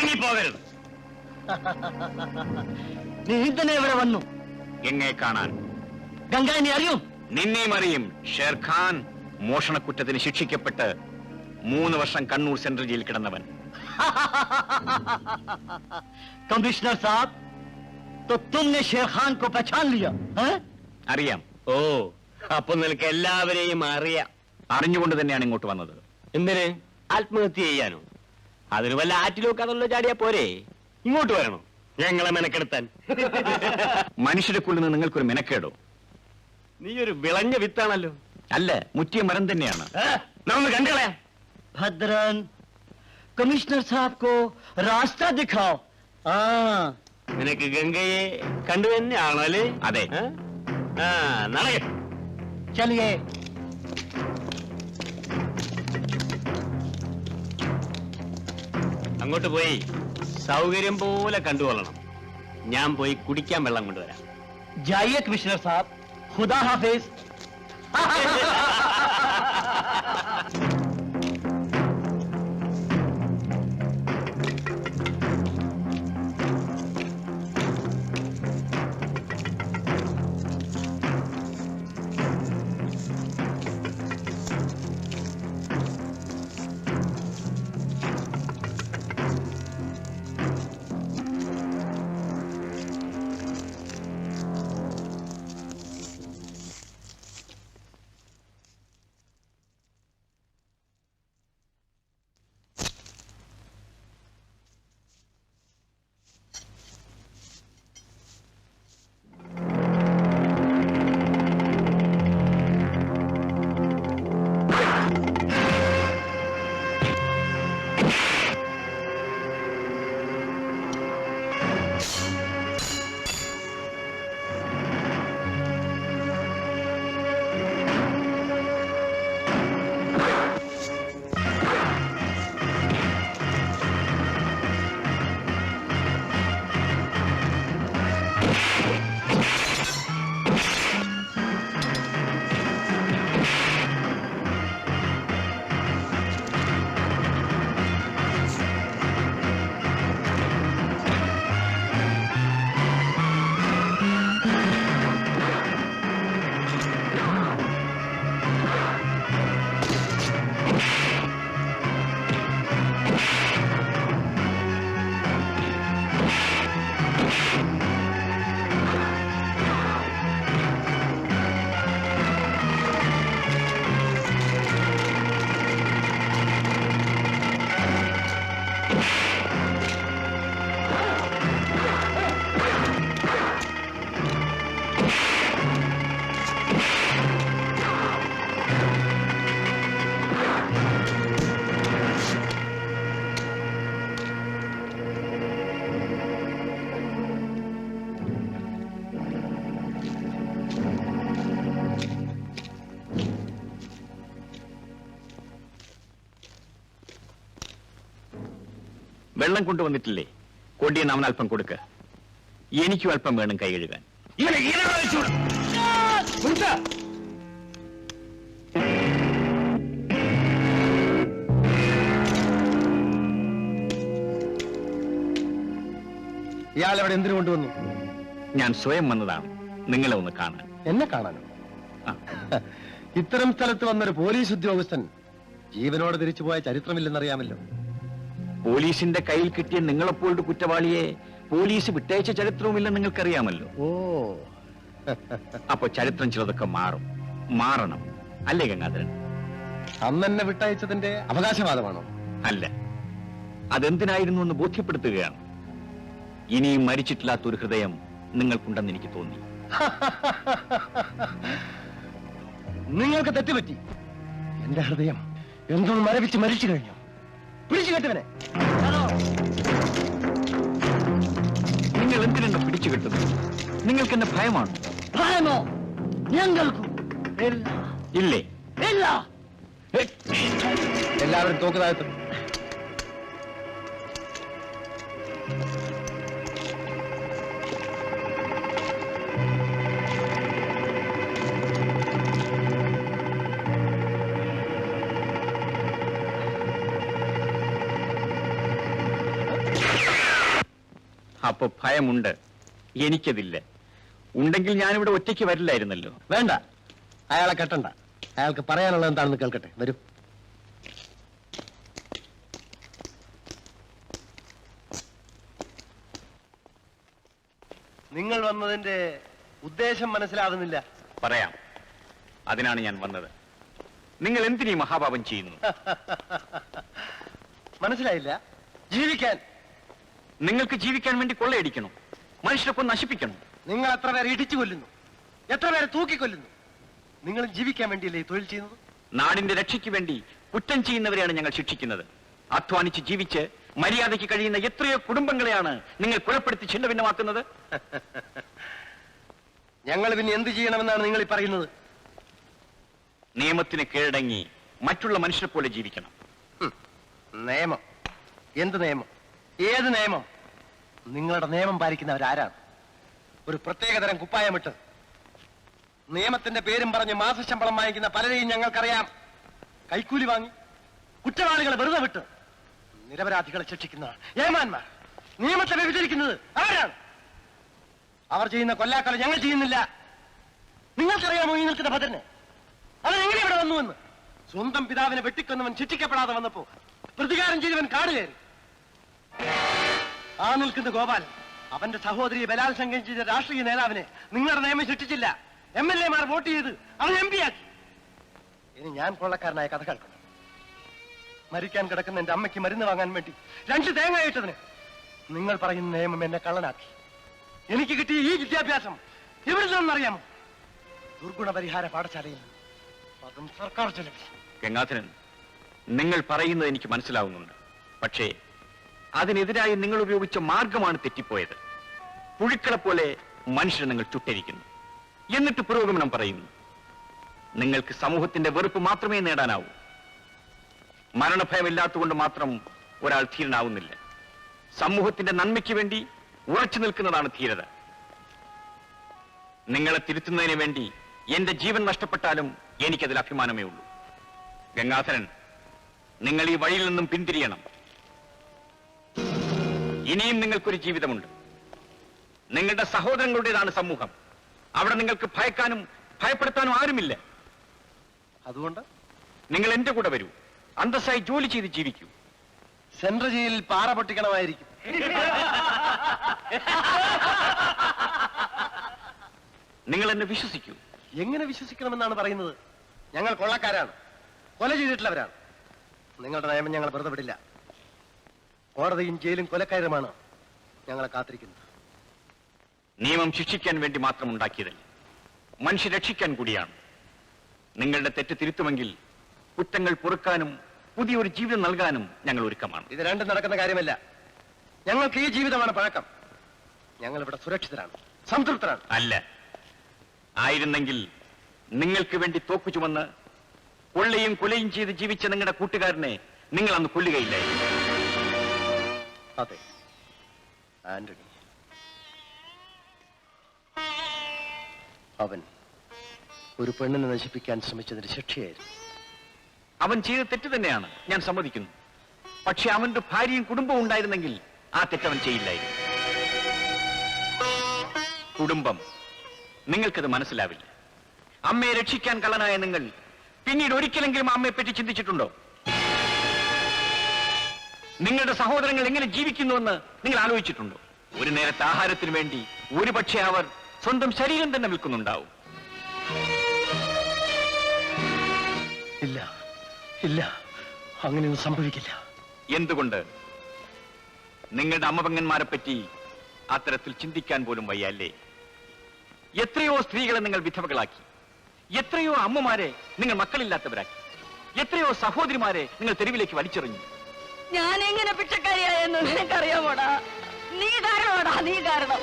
ഇറങ്ങിപ്പോകരുത്. നീ തന്നെ എവിടെ വന്നു? ഗംഗയെ കാണാൻ. ഗംഗ നീ അറിയും? നിന്നെയും അറിയും. ഷേർഖാൻ മോഷണക്കുറ്റത്തിന് ശിക്ഷിക്കപ്പെട്ട് 3 വർഷം കണ്ണൂർ സെൻട്രൽ ജയിലിൽ കിടന്നവൻ. कमिश्नर साहब, तो तुमने शेर खान को पहचान लिया? അറിയാം. ഓ, അപ്പൊ നിനക്ക് എല്ലാവരെയും അറിയാം. അറിഞ്ഞുകൊണ്ട് തന്നെയാണ് ഇങ്ങോട്ട് വന്നത്. എന്തിന്? ആത്മഹത്യ ചെയ്യാനോ? അതിന് വല്ല ആറ്റിലൊക്കെ അതൊന്നും ചാടിയാ പോരെ? ഇങ്ങോട്ട് വരണോ ഞങ്ങളെ മെനക്കെടുത്താൻ? മനുഷ്യരെക്കുള്ളിൽ നിന്ന് നിങ്ങൾക്കൊരു മെനക്കേടോ? നീ ഒരു വിളഞ്ഞ വിത്താണല്ലോ. അല്ല, മുറ്റിയ മരം തന്നെയാണ്. നമുക്ക് കണ്ടുകളയാ. भद्रन, कमिश्नर साहब को रास्ता दिखाओ. നിനക്ക് ഗംഗയെ കണ്ടു തന്നെയാണോ അല്ലേ? അതെ. നടക്ക. चलिए. അങ്ങോട്ട് പോയി സൗകര്യം പോലെ കണ്ടുകൊള്ളണം. ഞാൻ പോയി കുടിക്കാൻ വെള്ളം കൊണ്ടുവരാം. जाइए कमिश्नर साहब, खुदा हाफिज. വെള്ളം കൊണ്ടുവന്നിട്ടില്ലേ? കൊടിയൻ അവൻ അല്പം കൊടുക്ക. എനിക്കും അല്പം വേണം കൈ കഴുകാൻ. ഇയാളെ അവിടെ എന്തിനു കൊണ്ടുവന്നു? ഞാൻ സ്വയം വന്നതാണ് നിങ്ങളെ ഒന്ന് കാണാൻ. എന്നെ കാണാനോ? ഇത്തരം സ്ഥലത്ത് വന്നൊരു പോലീസ് ഉദ്യോഗസ്ഥൻ ജീവനോടെ തിരിച്ചുപോയ ചരിത്രമില്ലെന്നറിയാമല്ലോ. പോലീസിന്റെ കയ്യിൽ കിട്ടിയ നിങ്ങളെപ്പോലൊരു കുറ്റവാളിയെ പോലീസ് വിട്ടയച്ച ചരിത്രവുമില്ലെന്ന് നിങ്ങൾക്കറിയാമല്ലോ. ഓ, അപ്പൊ ചരിത്രം ചിലതൊക്കെ മാറണം അല്ലേ ഗംഗാധരൻ? അന്നെന്നെ വിട്ടയച്ചതിന്റെ അവകാശവാദമാണോ? അല്ല, അതെന്തിനായിരുന്നു എന്ന് ബോധ്യപ്പെടുത്തുകയാണ്. ഇനിയും മരിച്ചിട്ടില്ലാത്തൊരു ഹൃദയം നിങ്ങൾക്കുണ്ടെന്ന് എനിക്ക് തോന്നി. നിങ്ങൾക്ക് തെറ്റുപറ്റി. എന്റെ ഹൃദയം എന്തോ മരവിച്ച് മരിച്ചു കഴിഞ്ഞു. പിടിച്ചു കെട്ടുവനെ. നിങ്ങൾ എന്തിനെന്നെ പിടിച്ചു കെട്ടുന്നു? നിങ്ങൾക്ക് എന്നെ ഭയമാണ്. ഭയമോ? ഞങ്ങൾക്കും ഇല്ലേ? ഇല്ല. എല്ലാവരും തോക്കുതാഴത്തും. അപ്പൊ ഭയമുണ്ട്, എനിക്കതില്ല. ഉണ്ടെങ്കിൽ ഞാനിവിടെ ഒറ്റയ്ക്ക് വരില്ലായിരുന്നല്ലോ. വേണ്ട, അയാളെ കെട്ടണ്ട. അയാൾക്ക് പറയാനുള്ളത് എന്താണെന്ന് കേൾക്കട്ടെ. വരൂ. നിങ്ങൾ വന്നതിന്റെ ഉദ്ദേശം മനസ്സിലാവുന്നില്ല. പറയാം, അതിനാണ് ഞാൻ വന്നത്. നിങ്ങൾ എന്തിനീ മഹാപാപം ചെയ്യുന്നു? മനസ്സിലായില്ല. ജീവിക്കാൻ. നിങ്ങൾക്ക് ജീവിക്കാൻ വേണ്ടി കൊള്ളയടിക്കണം, മനുഷ്യരൊക്കെ നശിപ്പിക്കണം. നിങ്ങൾ എത്ര പേരെ ഇടിച്ചു കൊല്ലുന്നു, എത്ര പേരെ തൂക്കിക്കൊല്ലുന്നു. നിങ്ങൾ ജീവിക്കാൻ വേണ്ടിയല്ലേ ഈ തൊഴിൽ ചെയ്യുന്നത്? നാടിന്റെ രക്ഷയ്ക്ക് വേണ്ടി കുറ്റം ചെയ്യുന്നവരെയാണ് ഞങ്ങൾ ശിക്ഷിക്കുന്നത്. അധ്വാനിച്ച് ജീവിച്ച് മര്യാദയ്ക്ക് കഴിയുന്ന എത്രയോ കുടുംബങ്ങളെയാണ് നിങ്ങൾ കൊലപ്പെടുത്തി ഛിന്നഭിന്നമാക്കുന്നത്. ഞങ്ങൾ പിന്നെ എന്ത് ചെയ്യണമെന്നാണ് നിങ്ങൾ ഈ പറയുന്നത്? നിയമത്തിന് കീഴടങ്ങി മറ്റുള്ള മനുഷ്യരെ പോലെ ജീവിക്കണം. നിയമം? എന്ത് നിയമം? ഏത് നിയമം? നിങ്ങളുടെ നിയമം പാലിക്കുന്നവരാരാണ്? ഒരു പ്രത്യേകതരം കുപ്പായമിട്ട് നിയമത്തിന്റെ പേരും പറഞ്ഞ് മാസശമ്പളം വാങ്ങിക്കുന്ന പലരെയും ഞങ്ങൾക്കറിയാം. കൈക്കൂലി വാങ്ങി കുറ്റവാളികളെ വെറുതെ വിട്ട് നിരപരാധികളെ ശിക്ഷിക്കുന്ന ഏമാന്മാർ നിയമത്തെ വ്യഭിചരിക്കുന്നത് ആരാണ്? അവർ ചെയ്യുന്ന കൊല്ലാക്കൊല ഞങ്ങൾ ചെയ്യുന്നില്ല. നിങ്ങൾക്കറിയാമോ ഈ നിൽക്കുന്ന ഭദ്രനെ? അവനെങ്ങനെ ഇവിടെ വന്നുവെന്ന്? സ്വന്തം പിതാവിനെ വെട്ടിക്കൊന്നവൻ ശിക്ഷിക്കപ്പെടാതെ വന്നപ്പോ പ്രതികാരം ചെയ്തവൻ കാട് കയറി. ആ നിൽക്കുന്ന ഗോപാലൻ അവന്റെ സഹോദരിയെ ബലാത്സംഗം ചെയ്ത രാഷ്ട്രീയ നേതാവിനെ നിങ്ങളുടെ നിയമം ശിക്ഷിച്ചില്ല. MLA മാർ വോട്ട് ചെയ്ത് അവൻ MP ആക്കി. ഇനി ഞാൻ കൊള്ളക്കാരനായ കഥ കേൾക്കണം. മരിക്കാൻ കിടക്കുന്ന എന്റെ അമ്മയ്ക്ക് മരുന്ന് വാങ്ങാൻ വേണ്ടി 2 തേങ്ങ ഇട്ടതിന് നിങ്ങൾ പറയുന്ന നിയമം എന്നെ കള്ളനാക്കി. എനിക്ക് കിട്ടിയ ഈ വിദ്യാഭ്യാസം എവിടെ നിന്നറിയാമോ? ദുർഗുണപരിഹാര പാഠശാലയിൽ, അതും സർക്കാർ ചെലവിൽ. ഗംഗാധരൻ, നിങ്ങൾ പറയുന്നത് എനിക്ക് മനസ്സിലാവുന്നുണ്ട്. പക്ഷേ അതിനെതിരായി നിങ്ങൾ ഉപയോഗിച്ച മാർഗമാണ് തെറ്റിപ്പോയത്. പുഴുക്കളെ പോലെ മനുഷ്യരെ നിങ്ങൾ ചുട്ടരിക്കുന്നു, എന്നിട്ട് പുരോഗമനം പറയുന്നു. നിങ്ങൾക്ക് സമൂഹത്തിന്റെ വെറുപ്പ് മാത്രമേ നേടാനാവൂ. മരണഭയമില്ലാത്തതുകൊണ്ട് മാത്രം ഒരാൾ ധീരനാവുന്നില്ല. സമൂഹത്തിന്റെ നന്മയ്ക്ക് വേണ്ടി ഉറച്ചു നിൽക്കുന്നതാണ് ധീരത. നിങ്ങളെ തിരുത്തുന്നതിന് വേണ്ടി എന്റെ ജീവൻ നഷ്ടപ്പെട്ടാലും എനിക്കതിൽ അഭിമാനമേ ഉള്ളൂ. ഗംഗാധരൻ, നിങ്ങൾ ഈ വഴിയിൽ നിന്നും പിന്തിരിയണം. ഇനിയും നിങ്ങൾക്കൊരു ജീവിതമുണ്ട്. നിങ്ങളുടെ സഹോദരങ്ങളുടേതാണ് സമൂഹം. അവിടെ നിങ്ങൾക്ക് ഭയക്കാനും ഭയപ്പെടുത്താനും ആരുമില്ല. അതുകൊണ്ട് നിങ്ങൾ എന്റെ കൂടെ വരൂ, അന്തസ്സായി ജോലി ചെയ്ത് ജീവിക്കൂ. സെൻട്രൽ ജയിലിൽ പാറ പൊട്ടിക്കണമായിരിക്കും. നിങ്ങൾ എന്നെ വിശ്വസിക്കൂ. എങ്ങനെ വിശ്വസിക്കണമെന്നാണ് പറയുന്നത്? ഞങ്ങൾ കൊള്ളക്കാരാണ്, കൊല ചെയ്തിട്ടുള്ളവരാണ്. നിങ്ങളുടെ നിയമം ഞങ്ങൾ വെറുതെ വിടില്ല. കോടതിയും ജയിലും കൊലക്കാരുമാണ് ഞങ്ങളെ കാത്തിരിക്കുന്നത്. നിയമം ശിക്ഷിക്കാൻ വേണ്ടി മാത്രം ഉണ്ടാക്കിയതല്ല, മനുഷ്യ രക്ഷിക്കാൻ കൂടിയാണ്. നിങ്ങളുടെ തെറ്റ് തിരുത്തുമെങ്കിൽ കുറ്റങ്ങൾ പൊറുക്കാനും പുതിയൊരു ജീവിതം നൽകാനും ഞങ്ങൾ ഒരുക്കമാണ്. ഇത് രണ്ടും നടക്കുന്ന കാര്യമല്ല. ഞങ്ങൾക്ക് ഈ ജീവിതമാണ് പഴക്കം. ഞങ്ങൾ ഇവിടെ സുരക്ഷിതരാണ്, സംതൃപ്തരാണ്. അല്ല, ആയിരുന്നെങ്കിൽ നിങ്ങൾക്ക് വേണ്ടി തോക്കു ചുമന്ന് കൊള്ളയും കൊലയും ചെയ്ത് ജീവിച്ച നിങ്ങളുടെ കൂട്ടുകാരനെ നിങ്ങൾ അന്ന് കൊല്ലുകയില്ലായിരുന്നു. അതെ, ആന്റണി. അവൻ ഒരു പെണ്ണിനെ നശിപ്പിക്കാൻ ശ്രമിച്ചതിന് ശിക്ഷയായിരുന്നു. അവൻ ചെയ്ത തെറ്റ് തന്നെയാണ്, ഞാൻ സമ്മതിക്കുന്നു. പക്ഷെ അവന്റെ ഭാര്യയും കുടുംബവും ഉണ്ടായിരുന്നെങ്കിൽ ആ തെറ്റവൻ ചെയ്യില്ലായിരുന്നു. കുടുംബം, നിങ്ങൾക്കത് മനസ്സിലാവില്ല. അമ്മയെ രക്ഷിക്കാൻ കള്ളനായ നിങ്ങൾ പിന്നീട് ഒരിക്കലെങ്കിലും അമ്മയെ പറ്റി ചിന്തിച്ചിട്ടുണ്ടോ? നിങ്ങളുടെ സഹോദരങ്ങൾ എങ്ങനെ ജീവിക്കുന്നുവെന്ന് നിങ്ങൾ ആലോചിച്ചിട്ടുണ്ടോ? ഒരു നേരത്തെ ആഹാരത്തിന് വേണ്ടി ഒരുപക്ഷെ അവർ സ്വന്തം ശരീരം തന്നെ വിൽക്കുന്നുണ്ടാവും. ഇല്ല ഇല്ല, അങ്ങനെയൊന്നും സംഭവിക്കില്ല. എന്തുകൊണ്ട്? നിങ്ങളുടെ അമ്മപെങ്ങന്മാരെ പറ്റി അത്തരത്തിൽ ചിന്തിക്കാൻ പോലും വയ്യ, അല്ലേ? എത്രയോ സ്ത്രീകളെ നിങ്ങൾ വിധവകളാക്കി, എത്രയോ അമ്മമാരെ നിങ്ങൾ മക്കളില്ലാത്തവരാക്കി, എത്രയോ സഹോദരിമാരെ നിങ്ങൾ തെരുവിലേക്ക് വലിച്ചെറിഞ്ഞു. ഞാൻ എങ്ങനെ പിച്ചക്കാരിയായെന്ന് നിനക്കറിയാമോടാ? നീ കാരണമാടാ, നീ കാരണം.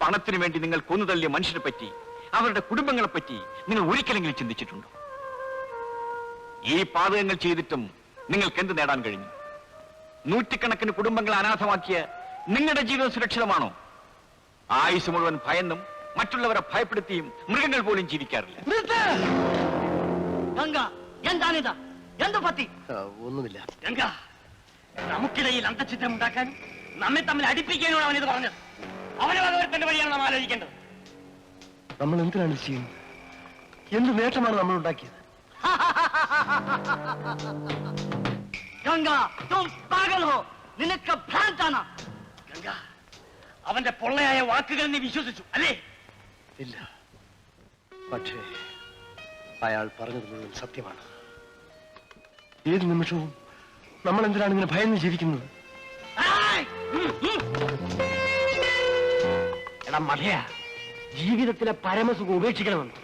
പണത്തിനു വേണ്ടി നിങ്ങൾ കൊന്നുതള്ളിയ മനുഷ്യരെ പറ്റി, അവരുടെ കുടുംബങ്ങളെ പറ്റി നിങ്ങൾ ഒരിക്കലെങ്കിലും ചിന്തിച്ചിട്ടുണ്ടോ? ഈ പാതകങ്ങൾ ചെയ്തിട്ടും നിങ്ങൾക്ക് എന്ത് നേടാൻ കഴിഞ്ഞു? നൂറ്റിക്കണക്കിന് കുടുംബങ്ങളെ അനാഥമാക്കിയ നിങ്ങളുടെ ജീവിതം സുരക്ഷിതമാണോ? ആയുസ് മുഴുവൻ ഭയന്നും മറ്റുള്ളവരെ ഭയപ്പെടുത്തിയും മൃഗങ്ങൾ പോലും ജീവിക്കാറില്ല. ഗംഗ, എന്താണിത്? എന്ത് പറ്റി? ഒന്നുമില്ല. ഗംഗ, നമുക്കിടയിൽ അന്തഛിദ്രം ഉണ്ടാക്കാൻ നമ്മെ തമ്മിൽ അടിപ്പിക്കാനാണ് അവനിത് പറഞ്ഞത്. അവനെ വകവരുത്തേണ്ട വഴിയാണ് നാം ആലോചിക്കേണ്ടത്. നമ്മൾ എന്തിനാണ് ഇത് ചെയ്യുന്നത്? എന്ത് നേട്ടമാണ് നമ്മൾ ഉണ്ടാക്കിയത്? ഗംഗ, തും പാഗൽ ഹോ, നിനക്ക് ഭ്രാന്താണ്. ഗംഗ, അവന്റെ പൊള്ളയായ വാക്കുകൾ നീ വിശ്വസിച്ചു അല്ലേ? ഇല്ല, പക്ഷേ അയാൾ പറഞ്ഞത് മുഴുവൻ സത്യമാണ്. ഏത് നിമിഷവും നമ്മൾ എന്തിനാണ് ഇങ്ങനെ ഭയന്ന് ജീവിക്കുന്നത്? എടാ മഠയ, ജീവിതത്തിലെ പരമസുഖം ഉപേക്ഷിക്കണമെന്ന്.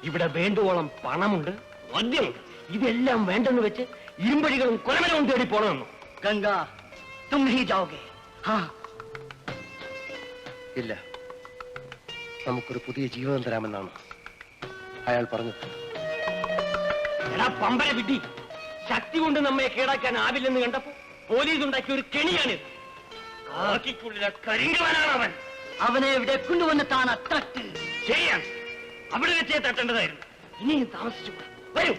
ഇവിടെ വേണ്ടുവോളം പണമുണ്ട്, മദ്യമുണ്ട്. ഇതെല്ലാം വേണ്ടെന്ന് വെച്ച് ഇരുമ്പഴികളും കൊലമരവും തേടി പോണമെന്നു. ഗംഗ, തും ഹി ജാओगे? ഇല്ല, നമുക്കൊരു പുതിയ ജീവിതം തരാമെന്നാണ് അയാൾ പറഞ്ഞത്. എടാ പമ്പര വിഡ്ഢി, ശക്തി കൊണ്ട് നമ്മെ കീഴടക്കാനാവില്ലെന്ന് കണ്ടപ്പോ പോലീസ് ഉണ്ടാക്കിയ ഒരു കെണിയാണിത്. ആക്കിക്കുള്ളിലെ കരിങ്കവനാണ് അവൻ. അവനെ ഇവിടെ കൊണ്ടുവന്നിട്ടാണ് തട്ട്. ശരിയാണ്, അവിടെ വെച്ചേ തട്ടേണ്ടതായിരുന്നു. ഇനിയും താമസിച്ചു വരൂ.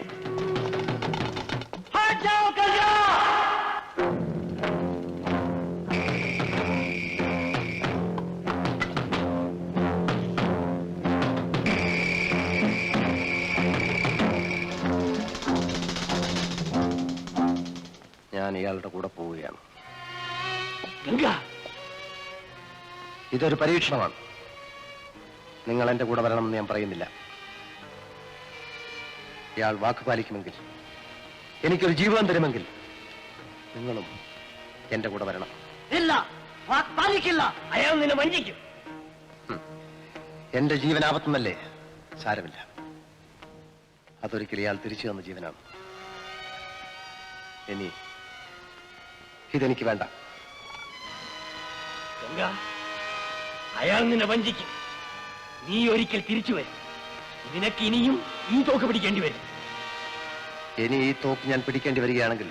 ഞാൻ ഇയാളുടെ കൂടെ പോവുകയാണ്. ഗംഗ, ഇതൊരു പരീക്ഷണമാണ്. നിങ്ങൾ എന്റെ കൂടെ വരണമെന്ന് ഞാൻ പറയുന്നില്ല. ഇയാൾ വാക്ക് പാലിക്കുമെങ്കിൽ, എനിക്കൊരു ജീവിതം തരുമെങ്കിൽ, നിങ്ങളും എന്റെ കൂടെ വരണം. ഇല്ല, വാക്ക് പാലിക്കില്ല. അയാൾ നിന്നെ വഞ്ചിക്കും. എന്റെ ജീവൻ ആപത്തുന്നല്ലേ? സാരമില്ല, അതൊരിക്കൽ ഇയാൾ തിരിച്ചു തന്ന ജീവനാണ്. ഇനി ഇതെനിക്ക് വേണ്ട. ഗംഗ, അയാൾ നിന്നെ വഞ്ചിക്കും. നീ ഒരിക്കൽ തിരിച്ചു വരും. നിനക്ക് ഇനിയും ഈ തോക്ക് പിടിക്കേണ്ടി വരും. ഇനി ഈ തോക്ക് ഞാൻ പിടിക്കേണ്ടി വരികയാണെങ്കിൽ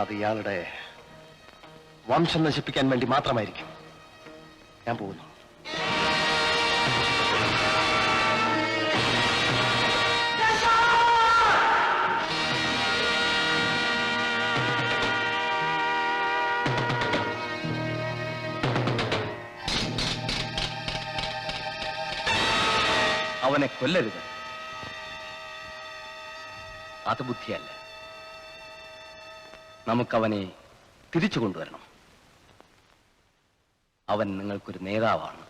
അത് ഇയാളുടെ വംശം നശിപ്പിക്കാൻ വേണ്ടി മാത്രമായിരിക്കും. ഞാൻ പോകുന്നു. അവനെ കൊല്ലരുത്. അത് ബുദ്ധിയല്ല. നമുക്കവനെ തിരിച്ചു കൊണ്ടുവരണം. അവൻ നിങ്ങൾക്കൊരു നേതാവാണ്.